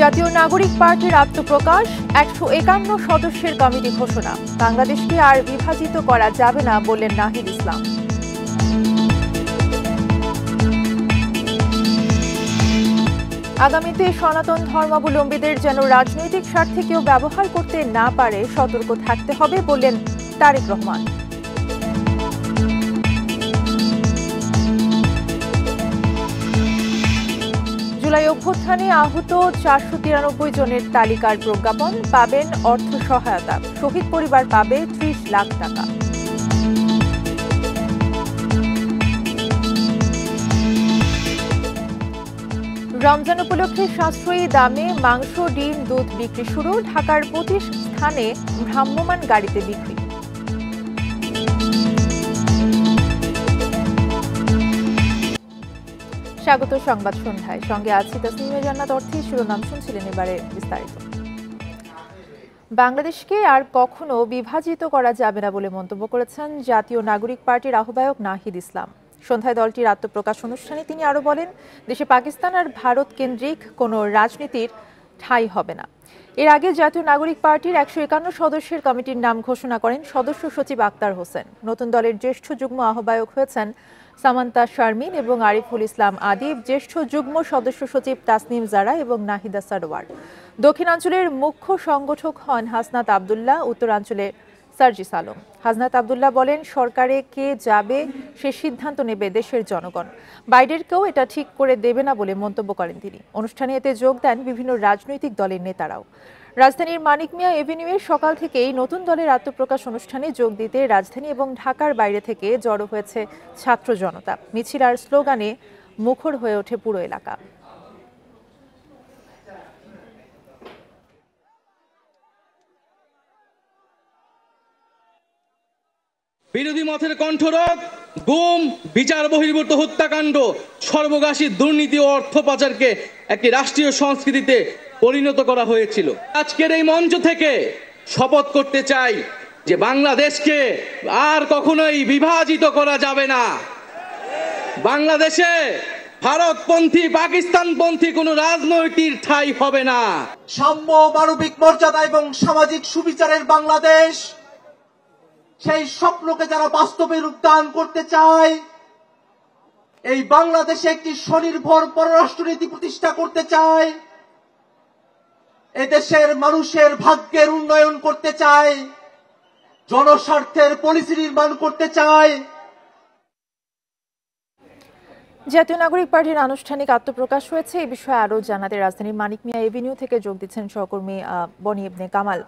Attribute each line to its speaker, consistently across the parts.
Speaker 1: জাতীয় নাগরিক পার্টির আত্মপ্রকাশ, ১৫১ সদস্যের কমিটি ঘোষণা। বাংলাদেশকে আর বিভাজিত করা যাবে না বললেন নাহিদ ইসলাম। আগামীতে সনাতন ধর্মাবলম্বীদের যেন রাজনৈতিক স্বার্থে কেউ ব্যবহার করতে না পারে সতর্ক থাকতে হবে বললেন তারেক রহমান। জুলাই অভ্যুত্থানে আহত ৪৯৩ জনের তালিকার প্রজ্ঞাপন, পাবেন অর্থ সহায়তা। শহীদ পরিবার পাবে ৩০ লাখ টাকা। রমজান উপলক্ষে সাশ্রয়ী দামে মাংস, ডিম, দুধ বিক্রি শুরু। ঢাকার ২৫ স্থানে ভ্রাম্যমাণ গাড়িতে বিক্রি। স্বাগত সংবাদ সন্ধ্যায়, সঙ্গে আছি তাসনিমা জান্নাত অর্থী। শিরোনাম শুনছিলেন, এবারে বিস্তারিত। বাংলাদেশকে আর কখনো বিভাজিত করা যাবে না বলে মন্তব্য করেছেন জাতীয় নাগরিক পার্টির আহ্বায়ক নাহিদ ইসলাম। সন্ধ্যায় দলটির আত্মপ্রকাশ অনুষ্ঠানে তিনি আরও বলেন, দেশে পাকিস্তান আর ভারত কেন্দ্রিক কোনো রাজনীতির ঠাঁই হবে না। এর আগে জাতীয় নাগরিক পার্টির ১৫১ সদস্যের কমিটির নাম ঘোষণা করেন সদস্য সচিব আক্তার হোসেন। নতুন দলের জ্যেষ্ঠ যুগ্ম আহ্বায়ক হয়েছেন সামান্তা শারমিন এবং আরিফুল ইসলাম আদিব, জ্যেষ্ঠ যুগ্ম সদস্য সচিব তাসনিম জারা এবং নাহিদা সারোয়ার। দক্ষিণাঞ্চলের মুখ্য সংগঠক হন হাসনাত আবদুল্লাহ, উত্তরাঞ্চলে সার্জিস আলম। হাসনাত আবদুল্লাহ বলেন, সরকারে কে যাবে সে সিদ্ধান্ত নেবে দেশের জনগণ, বাইরের কেউ এটা ঠিক করে দেবে না বলে মন্তব্য করেন তিনি। অনুষ্ঠানে এতে যোগ দেন বিভিন্ন রাজনৈতিক দলের নেতারাও। রাজধানীর মানিক মিয়া এভিনিউয়ে সকাল থেকেই নতুন দলের আত্মপ্রকাশ অনুষ্ঠানে যোগ দিতে রাজধানী এবং ঢাকার বাইরে থেকে জড়ো হয়েছে ছাত্র জনতা। মিছিল আর স্লোগানে মুখর হয়ে ওঠে পুরো এলাকা।
Speaker 2: বিরোধী মতের কণ্ঠরোধ, গুম, বিচার বহির্ভূত হত্যাকাণ্ড, সর্বগ্রাসী দুর্নীতি ও অর্থ পাচারকে একটি রাষ্ট্রীয় সংস্কৃতিতে পরিণত করা হয়েছিল। আজকের এই মঞ্চ থেকে শপথ করতে চাই যে বাংলাদেশকে আর কখনোই বিভাজিত করা যাবে না। বাংলাদেশে ভারতপন্থী, পাকিস্তানপন্থী কোনো রাজনৈতিক ঠাঁই হবে না।
Speaker 3: সাম্য, মানবিক মর্যাদা এবং সামাজিক সুবিচারের বাংলাদেশ, সেই স্বপ্নকে যারা বাস্তবে রূপদান করতে চায়, এই বাংলাদেশে একটি স্বনির্ভর পররাষ্ট্রনীতি প্রতিষ্ঠা করতে চায়, এদেশের মানুষের ভাগ্যের উন্নয়ন করতে চায়, জনস্বার্থের পলিসি নির্মাণ করতে চায়।
Speaker 1: জাতীয় নাগরিক পার্টির আনুষ্ঠানিক আত্মপ্রকাশ হয়েছে। এই বিষয়ে আরও জানাতে রাজধানীর মানিক মিয়া এভিনিউ থেকে যোগ দিচ্ছেন সহকর্মী বনি ইবনে কামাল।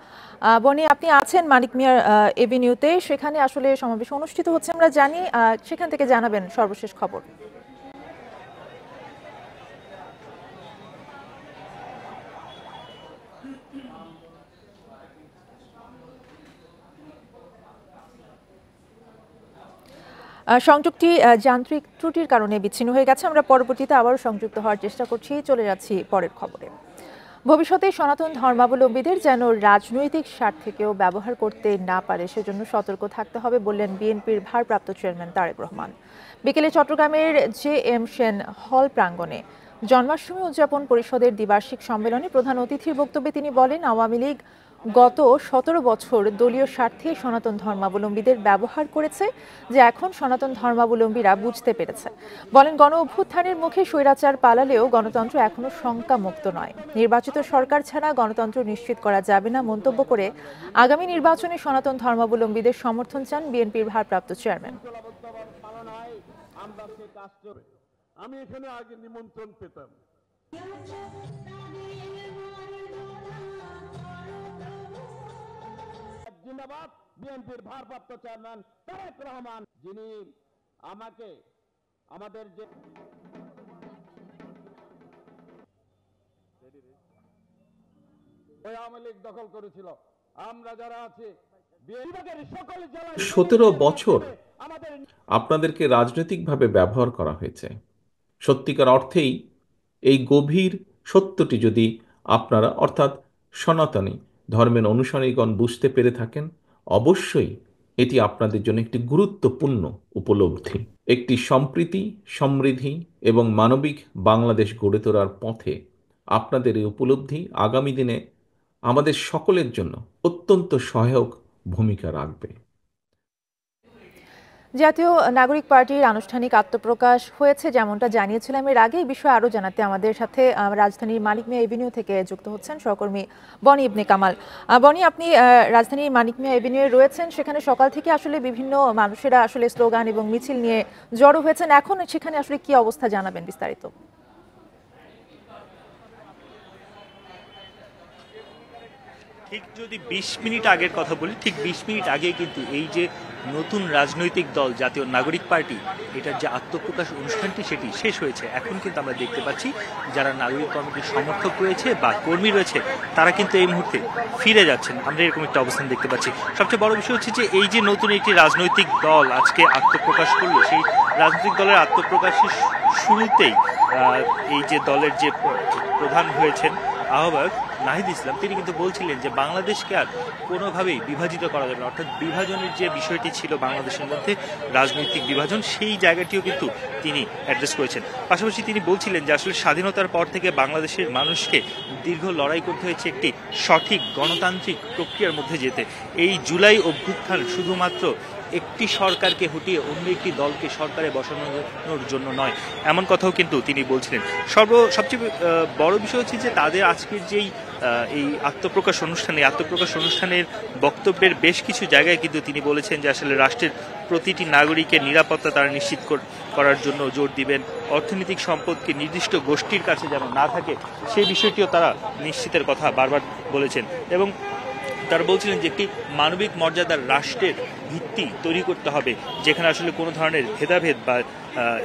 Speaker 1: বনি, আপনি আছেন মানিক মিয়ার এভিনিউতে, সেখানে আসলে সমাবেশ অনুষ্ঠিত হচ্ছে আমরা জানি, সেখান থেকে জানাবেন সর্বশেষ খবর। সংযোগটি যান্ত্রিক ত্রুটির কারণে বিচ্ছিন্ন হয়ে গেছে। আমরা পরবর্তীতে আবারও সংযুক্ত হওয়ার চেষ্টা করছি। চলে যাচ্ছি পরের খবরে। ভবিষ্যতে সনাতন ধর্মাবলম্বীদের যেন রাজনৈতিক স্বার্থে কেউ ব্যবহার করতে না পারে সেজন্য সতর্ক থাকতে হবে বললেন বিএনপির ভারপ্রাপ্ত চেয়ারম্যান তারেক রহমান। বিকেলে চট্টগ্রামের জে.এম. সেন হল প্রাঙ্গণে জন্মাষ্টমী উদযাপন পরিষদের দ্বিবার্ষিক সম্মেলনে প্রধান অতিথির বক্তব্যে তিনি বলেন, আওয়ামী লীগ গত ১৭ বছর দলীয় স্বার্থে সনাতন ধর্মাবলম্বীদের ব্যবহার করেছে, যে এখন সনাতন ধর্মাবলম্বীরা বুঝতে পেরেছে। বলেন, গণ অভ্যুত্থানের মুখে স্বৈরাচার পালালেও গণতন্ত্র এখনো শঙ্কামুক্ত নয়। নির্বাচিত সরকার ছাড়া গণতন্ত্র নিশ্চিত করা যাবে না মন্তব্য করে আগামী নির্বাচনে সনাতন ধর্মাবলম্বীদের সমর্থন চান বিএনপির ভারপ্রাপ্ত চেয়ারম্যান।
Speaker 4: আমি এখানে আগে নিমন্ত্রণ পেতাম। জিন্দাবাদ বিএনপির ভারপ্রাপ্ত চেয়ারম্যান তারেক রহমান, যিনি আমাকে আমাদের যে আওয়ামী লীগ দখল করেছিল, আমরা যারা আছি বিভাগের সকল জেলায়
Speaker 5: 17 বছর আপনাদেরকে রাজনৈতিকভাবে ব্যবহার করা হয়েছে। সত্যিকার অর্থেই এই গভীর সত্যটি যদি আপনারা অর্থাৎ সনাতনী ধর্মের অনুসারীগণ বুঝতে পেরে থাকেন, অবশ্যই এটি আপনাদের জন্য একটি গুরুত্বপূর্ণ উপলব্ধি। একটি সম্প্রীতি, সমৃদ্ধি এবং মানবিক বাংলাদেশ গড়ে তোলার পথে আপনাদের এই উপলব্ধি আগামী দিনে আমাদের সকলের জন্য অত্যন্ত সহায়ক ভূমিকা রাখবে।
Speaker 1: জাতীয় নাগরিক পার্টির আনুষ্ঠানিক আত্মপ্রকাশ হয়েছে, যেমনটা জানিয়েছিলাম এর আগে। এই বিষয়ে আরও জানাতে আমাদের সাথে রাজধানীর মানিক মিয়া এভিনিউ থেকে যুক্ত হচ্ছেন সহকর্মী বনি ইবনে কামাল। বনি, আপনি রাজধানীর মানিক মিয়া এভিনিউয়ে রয়েছেন। সেখানে সকাল থেকে আসলে বিভিন্ন মানুষেরা আসলে স্লোগান এবং মিছিল নিয়ে জড়ো হয়েছেন। এখন সেখানে আসলে কি অবস্থা, জানাবেন বিস্তারিত।
Speaker 6: ঠিক যদি 20 মিনিট আগের কথা বলি, ঠিক 20 মিনিট আগে কিন্তু এই যে নতুন রাজনৈতিক দল জাতীয় নাগরিক পার্টি, এটার যে আত্মপ্রকাশ অনুষ্ঠানটি সেটি শেষ হয়েছে। এখন কিন্তু আমরা দেখতে পাচ্ছি যারা নাগরিক কমিটির সমর্থক রয়েছে বা কর্মী রয়েছে তারা কিন্তু এই মুহূর্তে ফিরে যাচ্ছেন। আমরা এরকম একটা অবস্থান দেখতে পাচ্ছি। সবচেয়ে বড় বিষয় হচ্ছে যে এই যে নতুন একটি রাজনৈতিক দল আজকে আত্মপ্রকাশ করলো, সেই রাজনৈতিক দলের আত্মপ্রকাশের শুরুতেই এই যে দলের যে প্রধান হয়েছেন আহ্বায়ক নাহিদ ইসলাম, তিনি কিন্তু বলছিলেন যে বাংলাদেশকে আর কোনোভাবেই বিভাজিত করা যাবে না। অর্থাৎ বিভাজনের যে বিষয়টি ছিল বাংলাদেশের মধ্যে, রাজনৈতিক বিভাজন, সেই জায়গাটিও কিন্তু তিনি অ্যাড্রেস করেছেন। পাশাপাশি তিনি বলছিলেন যে আসলে স্বাধীনতার পর থেকে বাংলাদেশের মানুষকে দীর্ঘ লড়াই করতে হয়েছে একটি সঠিক গণতান্ত্রিক প্রক্রিয়ার মধ্যে যেতে। এই জুলাই অভ্যুত্থান শুধুমাত্র একটি সরকারকে হটিয়ে অন্য একটি দলকে সরকারে বসানোর জন্য নয়, এমন কথাও কিন্তু তিনি বলছিলেন। সবচেয়ে বড় বিষয় হচ্ছে যে তাদের আজকের যেই এই আত্মপ্রকাশ অনুষ্ঠানের বক্তব্যের বেশ কিছু জায়গায় কিন্তু তিনি বলেছেন যে আসলে রাষ্ট্রের প্রতিটি নাগরিকের নিরাপত্তা তারা নিশ্চিত করার জন্য জোর দিবেন। অর্থনৈতিক সম্পদকে নির্দিষ্ট গোষ্ঠীর কাছে যেন না থাকে, সেই বিষয়টিও তারা নিশ্চিতের কথা বারবার বলেছেন। এবং তারা বলছিলেন যে একটি মানবিক মর্যাদার রাষ্ট্রের ভিত্তি তৈরি করতে হবে, যেখানে আসলে কোনো ধরনের ভেদাভেদ বা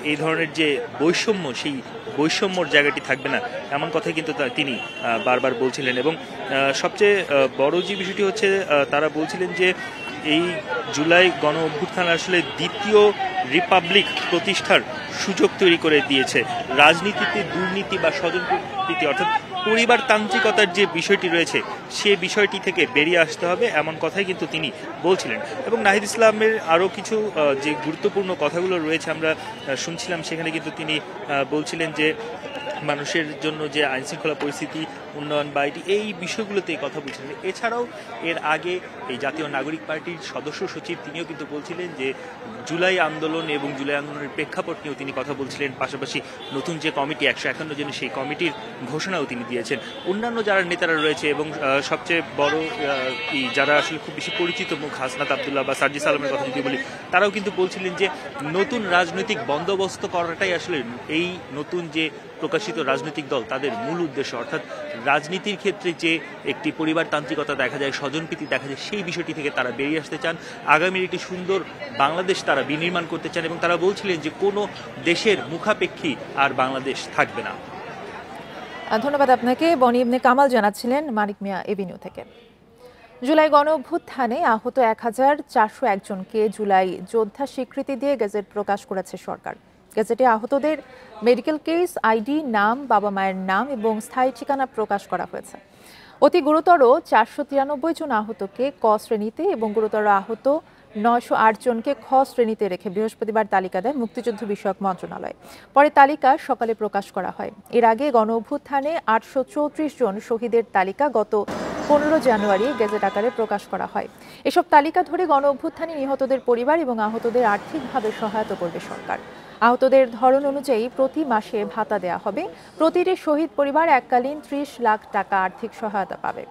Speaker 6: এই ধরনের যে বৈষম্য, সেই বৈষম্যর জায়গাটি থাকবে না, এমন কথাই কিন্তু তিনি বারবার বলছিলেন। এবং সবচেয়ে বড় যে বিষয়টি হচ্ছে, তারা বলছিলেন যে এই জুলাই গণ অভ্যুত্থান আসলে দ্বিতীয় রিপাবলিক প্রতিষ্ঠার সুযোগ তৈরি করে দিয়েছে। রাজনীতিতে দুর্নীতি বা স্বজনপ্রীতি অর্থাৎ পরিবারতান্ত্রিকতার যে বিষয়টি রয়েছে, সে বিষয়টি থেকে বেরিয়ে আসতে হবে, এমন কথাই কিন্তু তিনি বলছিলেন। এবং নাহিদ ইসলামের আরও কিছু যে গুরুত্বপূর্ণ কথাগুলো রয়েছে আমরা শুনছিলাম, সেখানে কিন্তু তিনি বলছিলেন যে মানুষের জন্য যে আইনশৃঙ্খলা পরিস্থিতি উন্নয়ন বা এই বিষয়গুলোতে কথা বলছিলেন। এছাড়াও এর আগে এই জাতীয় নাগরিক পার্টির সদস্য সচিব তিনিও কিন্তু বলছিলেন যে জুলাই আন্দোলন এবং জুলাই আন্দোলনের প্রেক্ষাপট নিয়েও তিনি কথা বলছিলেন। পাশাপাশি নতুন যে কমিটি 151 জনের, সেই কমিটির ঘোষণাও তিনি দিয়েছেন। অন্যান্য যারা নেতারা রয়েছে এবং সবচেয়ে বড় যারা আসলে খুব বেশি পরিচিত মুখ, হাসনাত আবদুল্লাহ বা সার্জিস আলমের কথা যদি বলি, তারাও কিন্তু বলছিলেন যে নতুন রাজনৈতিক বন্দোবস্ত করাটাই আসলে এই নতুন যে প্রকাশিত রাজনৈতিক দল তাদের মূল উদ্দেশ্য। অর্থাৎ রাজনীতির ক্ষেত্রে যে একটি পরিবারতান্ত্রিকতা দেখা যায়, স্বজনপ্রীতি দেখা যায়, সেই বিষয়টি থেকে তারা বেরিয়ে আসতে চান। আগামীর একটি সুন্দর বাংলাদেশ তারা বিনির্মাণ করতে চান এবং তারা বলছিলেন যে কোনো দেশের মুখাপেক্ষী আর বাংলাদেশ থাকবে না।
Speaker 1: ধন্যবাদ আপনাকে। বনি ইবনে কামাল জানাচ্ছিলেন মানিক মিয়া এভিনিউ থেকে। জুলাই গণ অভ্যুত্থানে আহত 1401 জনকে জুলাই যোদ্ধা স্বীকৃতি দিয়ে গেজেট প্রকাশ করেছে সরকার। গেজেটে আহতদের মেডিকেল কেস, আইডি, নাম, বাবা মায়ের নাম এবং স্থায়ী ঠিকানা প্রকাশ করা হয়েছে। অতি গুরুতর 493 জন আহতকে ক শ্রেণীতে এবং গুরুতর আহত 908 জনকে খ শ্রেণীতে রেখে বৃহস্পতিবার তালিকা দেয় মুক্তিযুদ্ধ বিষয়ক মন্ত্রণালয়। পরে তালিকা সকালে প্রকাশ করা হয়। এর আগে গণ অভ্যুত্থানে 834 জন শহীদের তালিকা গত 15 জানুয়ারি গেজেট আকারে প্রকাশ করা হয়। এসব তালিকা ধরে গণ অভ্যুত্থানে নিহতদের পরিবার এবং আহতদের আর্থিকভাবে সহায়তা করবে সরকার। আহতদের ধরন অনুযায়ী প্রতি মাসে ভাতা দেয়া হবে। প্রতিটি শহীদ পরিবার এককালীন 30 লাখ টাকা আর্থিক সহায়তা পাবে।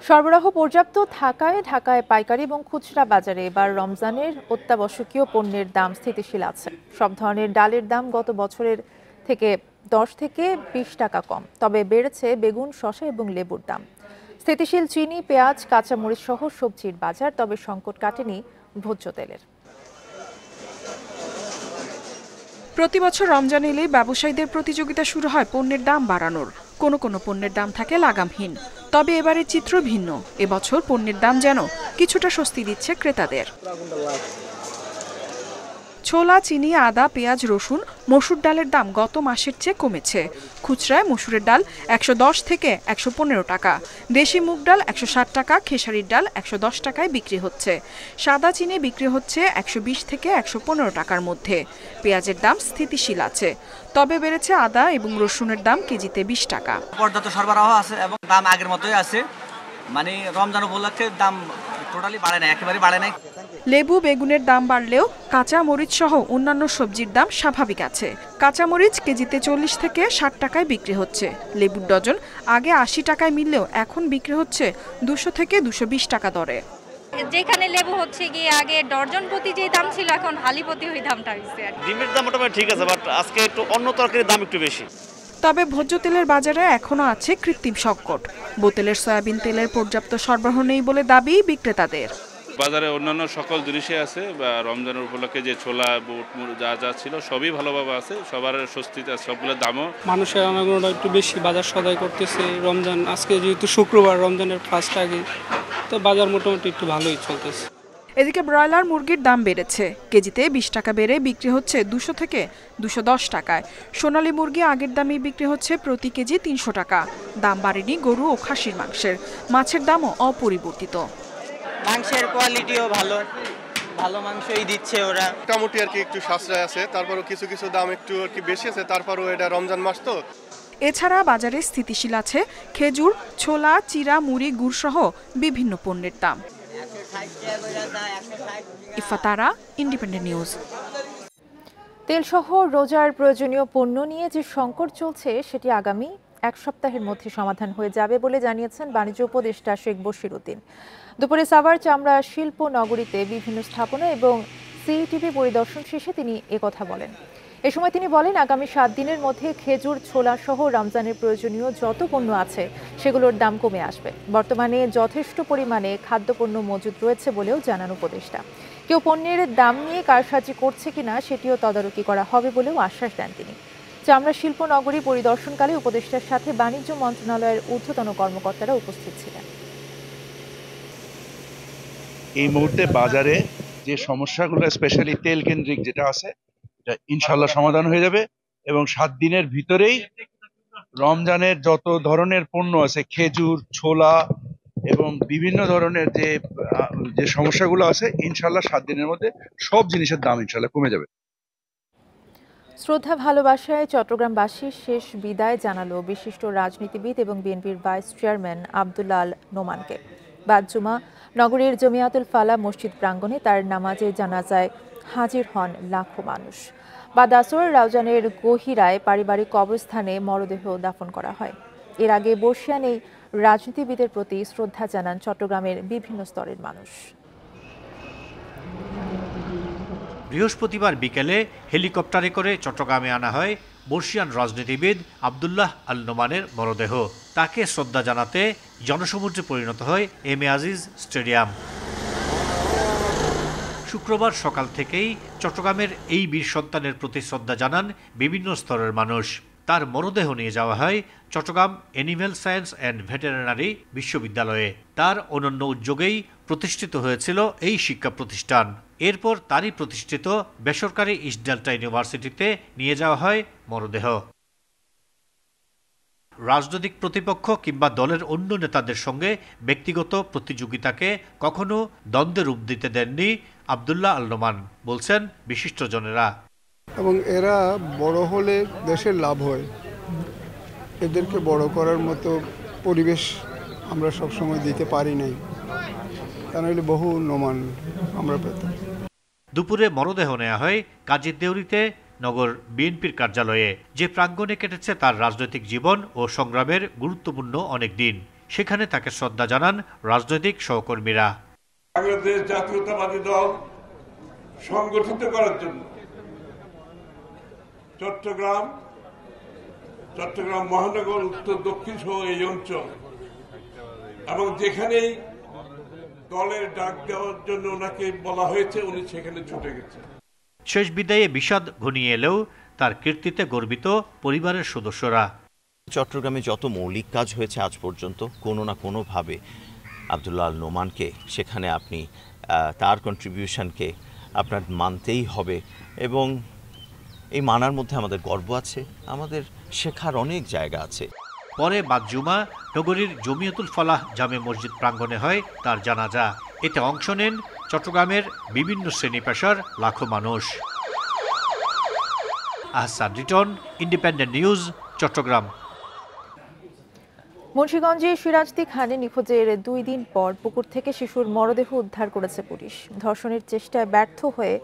Speaker 1: সরবরাহ পর্যাপ্ত থাকায় ঢাকায় পাইকারি এবং খুচরা বাজারে এবার রমজানের অত্যাবশ্যকীয় পণ্যের দাম স্থিতিশীল আছে। সব ধরনের ডালের দাম গত বছরের থেকে 10 থেকে 20 টাকা কম, তবে বেড়েছে বেগুন, শসা এবং লেবুর দাম। স্থিতিশীল চিনি, পেঁয়াজ, কাঁচামরিচ সহ সবজির বাজার, তবে সংকট কাটেনি ভোজ্য তেলের।
Speaker 7: প্রতি বছর রমজান এলেই ব্যবসায়ীদের প্রতিযোগিতা শুরু হয় পণ্যের দাম বাড়ানোর। কোনো কোনো পণ্যের দাম থাকে লাগামহীন, তবে এবারের চিত্র ভিন্ন। এবছর পণ্যের দাম যেন কিছুটা স্বস্তি দিচ্ছে ক্রেতাদের। ছোলা, চিনি, আদা, পেঁয়াজ, রসুন, মসুর ডালের দাম গত মাসের চেয়ে কমেছে। খুচরায় মসুরের ডাল ১১০ থেকে ১১৫ টাকা, দেশি মুগ ডাল ১৬০ টাকা, খেসারির ডাল ১১০ টাকায় বিক্রি হচ্ছে। সাদা চিনি বিক্রি হচ্ছে ১২০ থেকে ১১৫ টাকার মধ্যে। পেঁয়াজের দাম স্থিতিশীল আছে, তবে বেড়েছে আদা এবং রসুনের দাম কেজিতে ২০ টাকা।
Speaker 8: পর্যাপ্ত সরবরাহ আছে এবং দাম আগের মতোই আছে, মানে রমজান উপলক্ষে দাম টোটালি বাড়ে না, একেবারে বাড়ে নাই।
Speaker 7: লেবু, বেগুনের দাম বাড়লেও কাঁচা মরিচ সহ অন্যান্য সবজির দাম স্বাভাবিক আছে। কাঁচা মরিচ কেজিতে ৪০ থেকে ৬০ টাকায় বিক্রি হচ্ছে। লেবুর ডজন আগে ৮০ টাকায় মিললেও এখন বিক্রি হচ্ছে ২০০ থেকে ২২০ টাকা দরে।
Speaker 9: যেখানে লেবু হচ্ছে গিয়ে আগে ডর্জন প্রতি যে দাম ছিল, এখন হালি প্রতি ওই দামটা হয়েছে।
Speaker 10: ডিমের দাম মোটামুটি ঠিক আছে, বাট আজকে একটু অন্য তরকারির দাম একটু বেশি।
Speaker 7: তবে ভোজ্য তেলের বাজারে এখনও আছে কৃত্রিম সংকট। বোতলের সয়াবিন তেলের পর্যাপ্ত সরবরাহ নেই বলে দাবি বিক্রেতাদের।
Speaker 11: বাজারে অন্যান্য সকল জিনিসই আছে, বা রমজানের উপলক্ষে যে ছোলা, বুট, যা যা ছিল সবই ভালোভাবে আছে, সবার স্বস্তিতে আছে, সবগুলোর দামও।
Speaker 12: মানুষের আনাগোনাটা একটু বেশি বাজার সদাই করতেছে। রমজান আজকে যেহেতু শুক্রবার, রমজানের ফার্স্ট আগে, তো বাজার মোটামুটি একটু ভালোই চলতেছে।
Speaker 7: এদিকে ব্রয়লার মুরগির দাম বেড়েছে, কেজিতে ২০ টাকা বেড়ে বিক্রি হচ্ছে ২০০ থেকে ২১০ টাকায়। সোনালী মুরগি আগের দামেই বিক্রি হচ্ছে প্রতি কেজি ৩০০ টাকা। দাম বাড়েনি গরু ও খাসির মাংসের। মাছের দামও অপরিবর্তিত।
Speaker 8: মাংসের কোয়ালিটিও ভালো, ভালো মাংসই দিচ্ছে ওরা।
Speaker 13: মোটামুটি আর কি একটু সাশ্রয় আছে, তারপরও কিছু কিছু দাম একটু আর কি বেশি আছে, তারপরও এটা রমজান মাস তো।
Speaker 7: এছাড়া বাজারে স্থিতিশীল আছে খেজুর, ছোলা, চিরা, মুড়ি, গুড় সহ বিভিন্ন পণ্যের দাম। ইফাতারা, ইন্ডিপেন্ডেন্ট নিউজ।
Speaker 1: তেলসহ রোজার প্রয়োজনীয় পণ্য নিয়ে যে সংকট চলছে সেটি আগামী এক সপ্তাহের মধ্যে সমাধান হয়ে যাবে বলে জানিয়েছেন বাণিজ্য উপদেষ্টা শেখ বশির উদ্দিন। দুপুরে সাভার চামড়া শিল্প নগরীতে বিভিন্ন স্থাপনা এবং সিইটিভি পরিদর্শন শেষে তিনি একথা বলেন। এ সময় তিনি বলেন, আগামী ৭ দিনের মধ্যে খেজুর, ছোলা সহ রমজানের প্রয়োজনীয় যত পণ্য আছে সেগুলোর দাম কমে আসবে। বর্তমানে যথেষ্ট পরিমাণে খাদ্যপণ্য মজুদ রয়েছে বলেও জানান উপদেষ্টা। কেউ পণ্যের দাম নিয়ে কারসাজি করছে কিনা সেটিও তদারকি করা হবে বলেও আশ্বাস দেন তিনি। চামড়া শিল্প নগরী পরিদর্শনকালে উপদেষ্টার সাথে বাণিজ্য মন্ত্রণালয়ের ঊর্ধ্বতন কর্মকর্তারা উপস্থিত ছিলেন।
Speaker 14: এই মুহূর্তে বাজারে যে সমস্যাগুলো স্পেশালি তেল কেন্দ্রিক যেটা আছে, এটা ইনশাল্লাহ সমাধান হয়ে যাবে এবং ৭ দিনের ভিতরেই রমজানের যত ধরনের পণ্য আছে, খেজুর, ছোলা এবং বিভিন্ন ধরনের যে সমস্যাগুলো আছে, ইনশাল্লাহ ৭ দিনের মধ্যে সব জিনিসের দাম ইনশাল্লাহ কমে যাবে।
Speaker 1: শ্রদ্ধা ভালোবাসায় চট্টগ্রামবাসীর শেষ বিদায় জানালো বিশিষ্ট রাজনীতিবিদ এবং বিএনপির ভাইস চেয়ারম্যান আব্দুল্লাহ আল নোমানকে। বাদ জুমা নগরীর জমিয়াতুল ফালা মসজিদ প্রাঙ্গণে তার নামাজে জানাজায় হাজির হন লাখো মানুষ। বাদ আসর রাউজানের গহিরায় পারিবারিক কবরস্থানে মরদেহ দাফন করা হয়। এর আগে বর্ষিয়ান এই রাজনীতিবিদের প্রতি শ্রদ্ধা জানান চট্টগ্রামের বিভিন্ন স্তরের মানুষ।
Speaker 6: বৃহস্পতিবার বিকেলে হেলিকপ্টারে করে চট্টগ্রামে আনা হয় বর্ষিয়ান রাজনীতিবিদ আব্দুল্লাহ আল নোমানের মরদেহ। তাকে শ্রদ্ধা জানাতে জনসমুদ্রে পরিণত হয় এম এ আজিজ স্টেডিয়াম। শুক্রবার সকাল থেকেই চট্টগ্রামের এই বীর সন্তানের প্রতি শ্রদ্ধা জানান বিভিন্ন স্তরের মানুষ। তার মরদেহ নিয়ে যাওয়া হয় Chattogram animal science and veterinary বিশ্ববিদ্যালয়ে। তার অনন্য উদ্যোগেই প্রতিষ্ঠিত হয়েছিল এই শিক্ষা প্রতিষ্ঠান। এরপর তারই প্রতিষ্ঠিত বেসরকারি ইস্ট ডেল্টা ইউনিভার্সিটিতে নিয়ে যাওয়া হয় মরদেহ। রাজনৈতিক প্রতিপক্ষ কিংবা দলের অন্য নেতাদের সঙ্গে ব্যক্তিগত প্রতিযোগিতাকে কখনো দ্বন্দ্বে রূপ দিতে দেননি আব্দুল্লাহ আল নোমান, বলছেন বিশিষ্টজনেরা।
Speaker 15: এবং এরা বড় হলে দেশের লাভ হয়, এদেরকে বড় করার মতো পরিবেশ আমরা সবসময় দিতে পারি নাই, তা নইলে বহু নোমান আমরা পেতাম।
Speaker 6: দুপুরে মরদেহ নেওয়া হয় কাজীর দেউরিতে নগর বিএনপির কার্যালয়ে, যে প্রাঙ্গণে কেটেছে তার রাজনৈতিক জীবন ও সংগ্রামের গুরুত্বপূর্ণ অনেক দিন। সেখানে তাকে শ্রদ্ধা জানান রাজনৈতিক সহকর্মীরা।
Speaker 16: বাংলাদেশ জাতীয়তাবাদী দল সংগঠিত করার জন্য চট্টগ্রাম মহানগর, উত্তর দক্ষিণ সহ এই অঞ্চল এবং যেখানেই দলের ডাক দেওয়ার জন্য ওনাকে বলা হয়েছে, উনি সেখানে ছুটে গেছেন।
Speaker 6: শেষ বিদায়ে বিষাদ ঘনিয়ে এলেও তার কীর্তিতে গর্বিত পরিবারের সদস্যরা।
Speaker 17: চট্টগ্রামে যত মৌলিক কাজ হয়েছে আজ পর্যন্ত, কোনো না কোনোভাবে আব্দুল্লাহ আল নোমানকে সেখানে আপনি তার কন্ট্রিবিউশনকে আপনার মানতেই হবে এবং এই মানার মধ্যে আমাদের গর্ব আছে, আমাদের শেখার অনেক জায়গা আছে।
Speaker 6: পরে বাদ জুমা নগরীর জমিয়তুল ফালাহ জামে মসজিদ প্রাঙ্গণে হয় তার জানাজা। এতে অংশ নেন চট্টগ্রামের বিভিন্ন শ্রেণী পেশার লাখো মানুষ। Ahsan Riton, Independent News, Chattogram.
Speaker 1: মুন্সিগঞ্জে সিরাজদি খানে নিখোঁজের 2 দিন পর পুকুর থেকে শিশুর মরদেহ উদ্ধার করেছে পুলিশ। ধর্ষণের চেষ্টায় ব্যর্থ হয়ে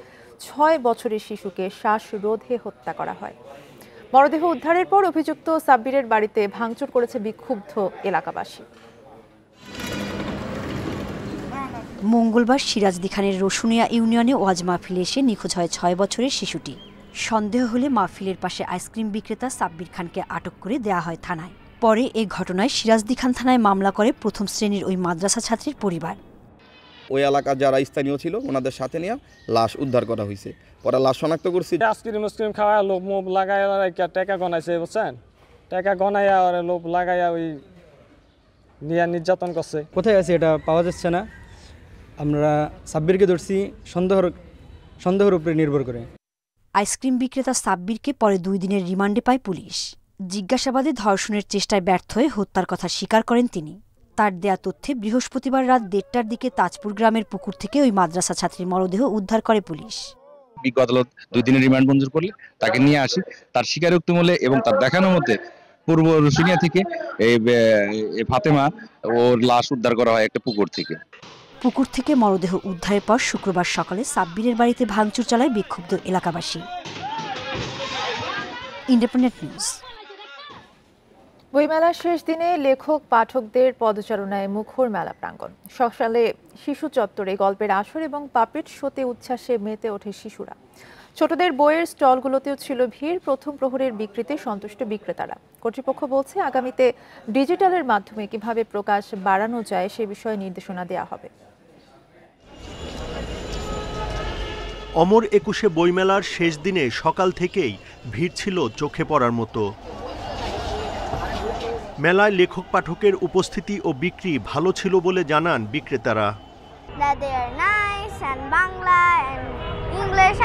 Speaker 1: 6 বছরের শিশুকে শ্বাসরোধে হত্যা করা হয়। মরদেহ উদ্ধারের পর অভিযুক্ত সাব্বিরের বাড়িতে ভাঙচুর করেছে বিক্ষুব্ধ এলাকাবাসী।
Speaker 18: মঙ্গলবার সিরাজদি খানের রসুনিয়া ইউনিয়নে ওয়াজ মাহফিলে এসে নিখোঁজ হয় 6 বছরের শিশুটি। সন্দেহ হলে মাহফিলের পাশে আইসক্রিম বিক্রেতা সাব্বির খানকে আটক করে দেয়া হয় থানায়। পরে এই ঘটনায় সিরাজদি খান থানায় মামলা করে প্রথম শ্রেণীর ওই মাদ্রাসা ছাত্রীর পরিবার।
Speaker 19: ওই এলাকার যারা স্থানীয় ছিল ওনাদের সাথে নিয়ে লাশ উদ্ধার করা হয়েছে। পরে লাশ শনাক্ত করছি।
Speaker 12: আইসক্রিম খাওয়া লোভ মোভ লাগাই টাকা গনাইছে, বুঝছেন? টাকা গনাইয়া আর লোভ লাগাইয়া ওই নিয়ে নির্যাতন করছে।
Speaker 20: কোথায় আছে এটা পাওয়া যাচ্ছে না। আমরা সাব্বিরকে ধরছি সন্দেহের উপরে নির্ভর করে।
Speaker 18: আইসক্রিম বিক্রেতা সাব্বিরকে পরে 2 দিনের রিমান্ডে পায় পুলিশ। জিজ্ঞাসাবাদে ধর্ষণের চেষ্টায় ব্যর্থ হয়ে হত্যার কথা স্বীকার করেন তিনি। তার দেয়া তথ্যে বৃহস্পতিবার রাত 1:30টার দিকে তাজপুর গ্রামের পুকুর থেকে ওই মাদ্রাসা ছাত্রীর মরদেহ উদ্ধার করে পুলিশ।
Speaker 21: বিজ্ঞ আদালত 2 দিনের রিমান্ড মঞ্জুর করলে তাকে নিয়ে আসি। তার স্বীকারোক্তি মূলে এবং তার দেখানোর মধ্যে পূর্ব রসুনিয়া থেকে এই ফাতেমা ওর লাশ উদ্ধার করা হয় একটা পুকুর থেকে।
Speaker 18: পুকুর থেকে মরদেহ উদ্ধারের পর শুক্রবার সকালে সাব্বিরের বাড়িতে ভাঙচুর চালায় বিক্ষুব্ধ এলাকাবাসী। Independent news.
Speaker 1: বইমেলার শেষ দিনে লেখক পাঠকদের পদচারণায় মুখর মেলা প্রাঙ্গণ। সকালে শিশু চত্বরে গল্পের আসর এবং পাপেট শোতে উচ্ছ্বাসে মেতে ওঠে শিশুরা। ছোটদের বইয়ের স্টলগুলোতেও ছিল ভিড়। প্রথম প্রহরের বিক্রিতে সন্তুষ্ট বিক্রেতারা। কর্তৃপক্ষ বলছে আগামীতে ডিজিটালের মাধ্যমে কিভাবে প্রকাশ বাড়ানো যায় সে বিষয়ে নির্দেশনা দেওয়া হবে।
Speaker 22: অমর একুশে বইমেলার শেষ দিনে সকাল থেকেই ভিড় ছিল চোখে পড়ার মতো। মেলায় লেখক পাঠকের উপস্থিতি ও বিক্রি ভালো ছিল বলে জানান বিক্রেতারা।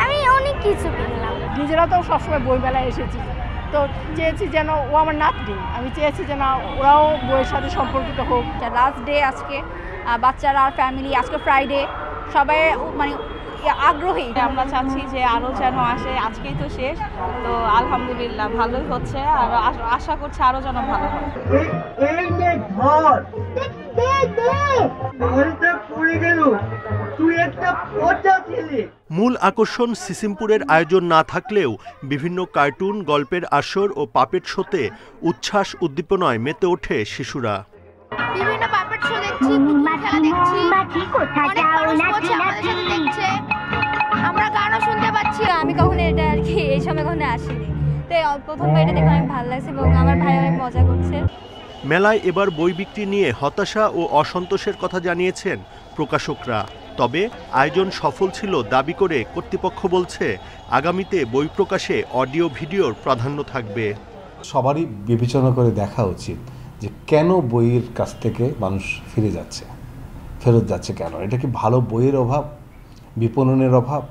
Speaker 23: আমি অনেক কিছু কিনলাম। নিজেরা তো সবসময় বই মেলায় এসেছি, তো চেয়েছি যেন ও আমার নাতনি, আমি চেয়েছি যেন ওরাও বইয়ের সাথে সম্পর্কিত হোক। লাস্ট ডে আজকে, বাচ্চারা আর ফ্যামিলি, আজকে ফ্রাইডে, সবাই মানে আগ্রহী। আমরা চাচ্ছি যে আরও যেন আসে। আজকেই তো শেষ, তো আলহামদুলিল্লাহ ভালোই হচ্ছে, আর আশা করছি আরও যেন ভালো হয়।
Speaker 22: মূল আকর্ষণ সিসিমপুরের আয়োজন না থাকলেও বিভিন্ন কার্টুন, গল্পের আসর ও পাপেট শোতে উচ্ছ্বাস উদ্দীপনায় মেতে ওঠে শিশুরা।
Speaker 23: বিভিন্ন পাপেট শো দেখছি, পুতুল খেলা দেখছি, অনেক মানুষ বসে আমাদের সাথে দেখছে, আমরা গানও শুনতে পাচ্ছি।
Speaker 9: আমি কখনো এটা আর কি এই সময় কখনো আসিনি, তাই প্রথমবার এটা দেখে অনেক ভালো লাগছে এবং আমার ভাই অনেক মজা করছে।
Speaker 22: মেলায় এবার বই বিক্রি নিয়ে হতাশা ও অসন্তোষের কথা জানিয়েছেন প্রকাশকরা। তবে আয়োজন সফল ছিল দাবি করে কর্তৃপক্ষ বলছে আগামীতে বই প্রকাশে অডিও ভিডিওর প্রাধান্য থাকবে।
Speaker 24: সবারই বিবেচনা করে দেখা উচিত যে কেন বইয়ের কাছ থেকে মানুষ ফেরত যাচ্ছে কেন? এটা কি ভালো বইয়ের অভাব, বিপণনের অভাব,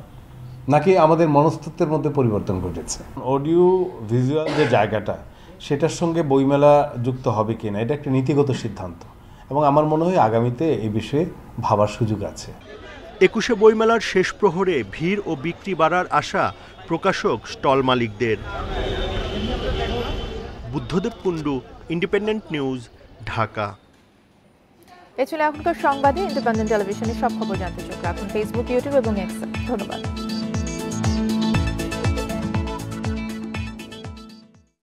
Speaker 24: নাকি আমাদের মনস্তত্ত্বের মধ্যে পরিবর্তন ঘটেছে? অডিও ভিজুয়াল যে জায়গাটা, সেটার সঙ্গে বইমেলা যুক্ত হবে কিনা এটা একটা নীতিগত সিদ্ধান্ত, এবং আমার মনে হয় আগামীতে এই বিষয়ে ভাবার সুযোগ আছে।
Speaker 22: 21শে বইমেলার শেষ প্রহরে ভিড় ও বিক্রি বাড়ার আশা প্রকাশক, স্টল মালিকদের। Buddhadeb Kundu, Independent News, Dhaka.
Speaker 1: এ ছিল এখনকার সংবাদে। ইন্ডিপেন্ডেন্ট টেলিভিশনের সব খবর জানতে চোখ রাখুন ফেসবুক, ইউটিউব এবং এক্স। ধন্যবাদ।